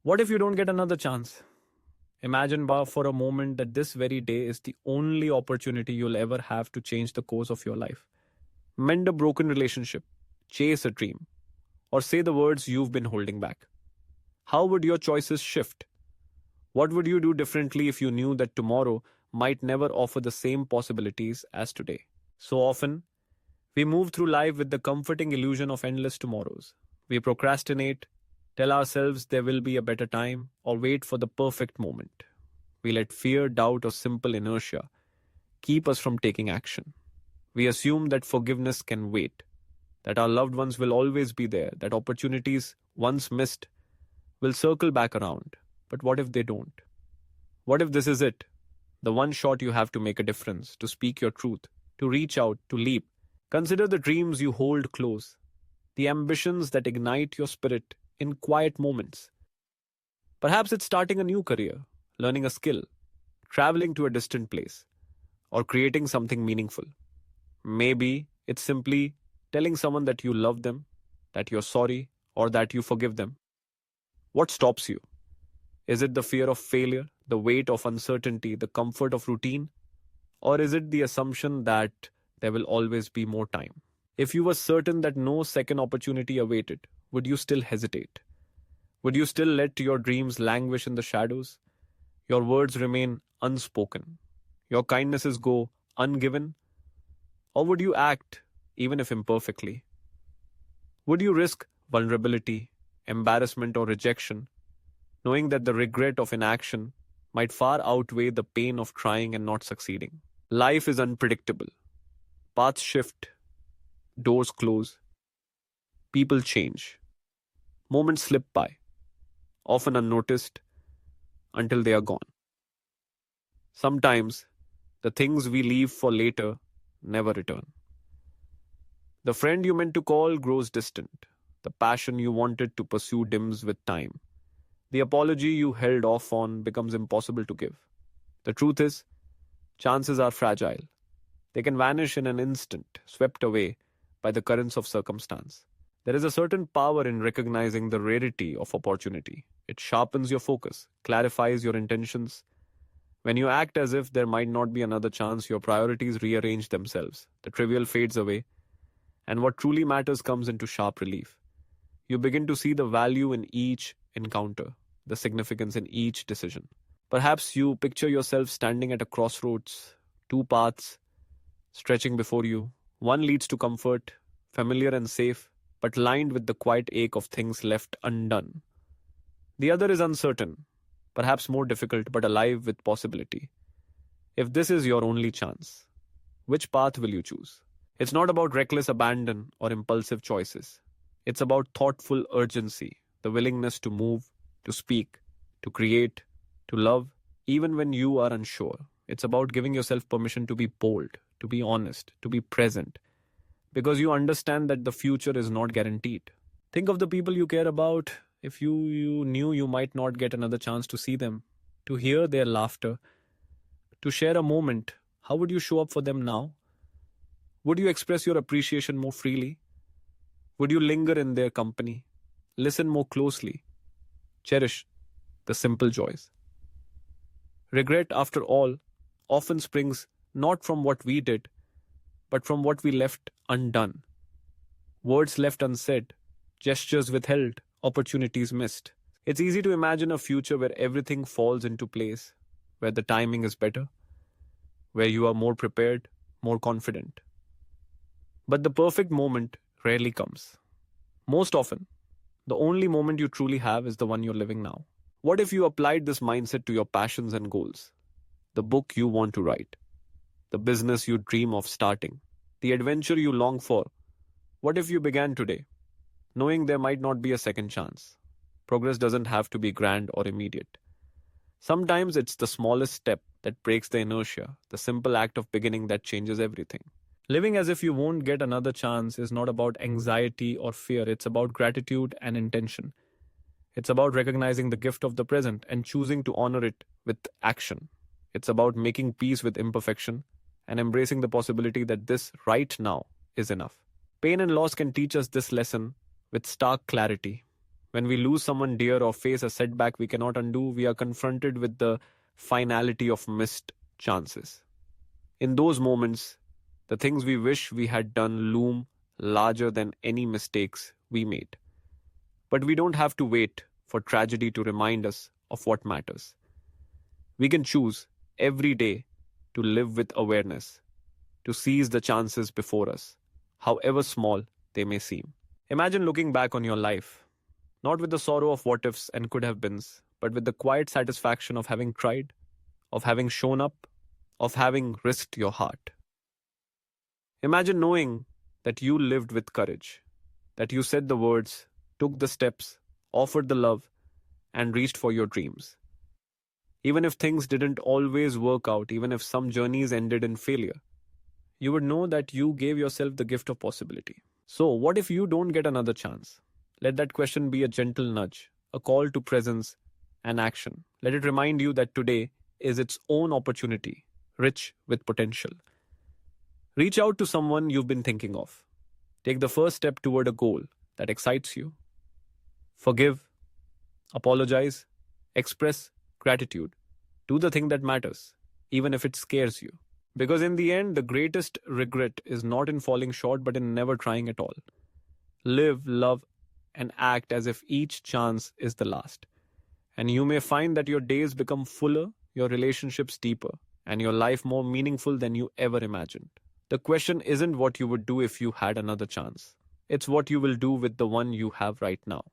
What if you don't get another chance? Imagine for a moment that this very day is the only opportunity you'll ever have to change the course of your life. Mend a broken relationship, chase a dream, or say the words you've been holding back. How would your choices shift? What would you do differently if you knew that tomorrow might never offer the same possibilities as today? So often, we move through life with the comforting illusion of endless tomorrows. We procrastinate, tell ourselves there will be a better time, or wait for the perfect moment. We let fear, doubt, or simple inertia keep us from taking action. We assume that forgiveness can wait, that our loved ones will always be there, that opportunities once missed will circle back around. But what if they don't? What if this is it? The one shot you have to make a difference, to speak your truth, to reach out, to leap. Consider the dreams you hold close, the ambitions that ignite your spirit in quiet moments. Perhaps it's starting a new career, learning a skill, traveling to a distant place, or creating something meaningful. Maybe it's simply telling someone that you love them, that you're sorry, or that you forgive them. What stops you? Is it the fear of failure, the weight of uncertainty, the comfort of routine? Or is it the assumption that there will always be more time? If you were certain that no second opportunity awaited, would you still hesitate? Would you still let your dreams languish in the shadows? Your words remain unspoken? Your kindnesses go ungiven? Or would you act, even if imperfectly? Would you risk vulnerability, embarrassment, or rejection, knowing that the regret of inaction might far outweigh the pain of trying and not succeeding? Life is unpredictable. Paths shift, doors close, people change, moments slip by, often unnoticed until they are gone. Sometimes, the things we leave for later never return. The friend you meant to call grows distant. The passion you wanted to pursue dims with time. The apology you held off on becomes impossible to give. The truth is, chances are fragile. They can vanish in an instant, swept away by the currents of circumstance. There is a certain power in recognizing the rarity of opportunity. It sharpens your focus, clarifies your intentions. When you act as if there might not be another chance, your priorities rearrange themselves. The trivial fades away, and what truly matters comes into sharp relief. You begin to see the value in each encounter, the significance in each decision. Perhaps you picture yourself standing at a crossroads, two paths stretching before you. One leads to comfort, familiar and safe, but lined with the quiet ache of things left undone. The other is uncertain, perhaps more difficult, but alive with possibility. If this is your only chance, which path will you choose? It's not about reckless abandon or impulsive choices. It's about thoughtful urgency, the willingness to move, to speak, to create, to love, even when you are unsure. It's about giving yourself permission to be bold, to be honest, to be present, because you understand that the future is not guaranteed. Think of the people you care about. If you knew you might not get another chance to see them, to hear their laughter, to share a moment, how would you show up for them now? Would you express your appreciation more freely? Would you linger in their company? Listen more closely? Cherish the simple joys. Regret, after all, often springs not from what we did, but from what we left undone. Words left unsaid, gestures withheld, opportunities missed. It's easy to imagine a future where everything falls into place, where the timing is better, where you are more prepared, more confident. But the perfect moment rarely comes. Most often, the only moment you truly have is the one you're living now. What if you applied this mindset to your passions and goals? The book you want to write, the business you dream of starting, the adventure you long for. What if you began today, knowing there might not be a second chance? Progress doesn't have to be grand or immediate. Sometimes it's the smallest step that breaks the inertia, the simple act of beginning that changes everything. Living as if you won't get another chance is not about anxiety or fear, it's about gratitude and intention. It's about recognizing the gift of the present and choosing to honor it with action. It's about making peace with imperfection and embracing the possibility that this right now is enough. Pain and loss can teach us this lesson with stark clarity. When we lose someone dear or face a setback we cannot undo, we are confronted with the finality of missed chances. In those moments, the things we wish we had done loom larger than any mistakes we made. But we don't have to wait for tragedy to remind us of what matters. We can choose every day to live with awareness, to seize the chances before us, however small they may seem. Imagine looking back on your life, not with the sorrow of what ifs and could have beens, but with the quiet satisfaction of having tried, of having shown up, of having risked your heart. Imagine knowing that you lived with courage, that you said the words, took the steps, offered the love, and reached for your dreams. Even if things didn't always work out, even if some journeys ended in failure, you would know that you gave yourself the gift of possibility. So, what if you don't get another chance? Let that question be a gentle nudge, a call to presence and action. Let it remind you that today is its own opportunity, rich with potential. Reach out to someone you've been thinking of. Take the first step toward a goal that excites you. Forgive, apologize, express gratitude. Do the thing that matters, even if it scares you. Because in the end, the greatest regret is not in falling short, but in never trying at all. Live, love, and act as if each chance is the last. And you may find that your days become fuller, your relationships deeper, and your life more meaningful than you ever imagined. The question isn't what you would do if you had another chance. It's what you will do with the one you have right now.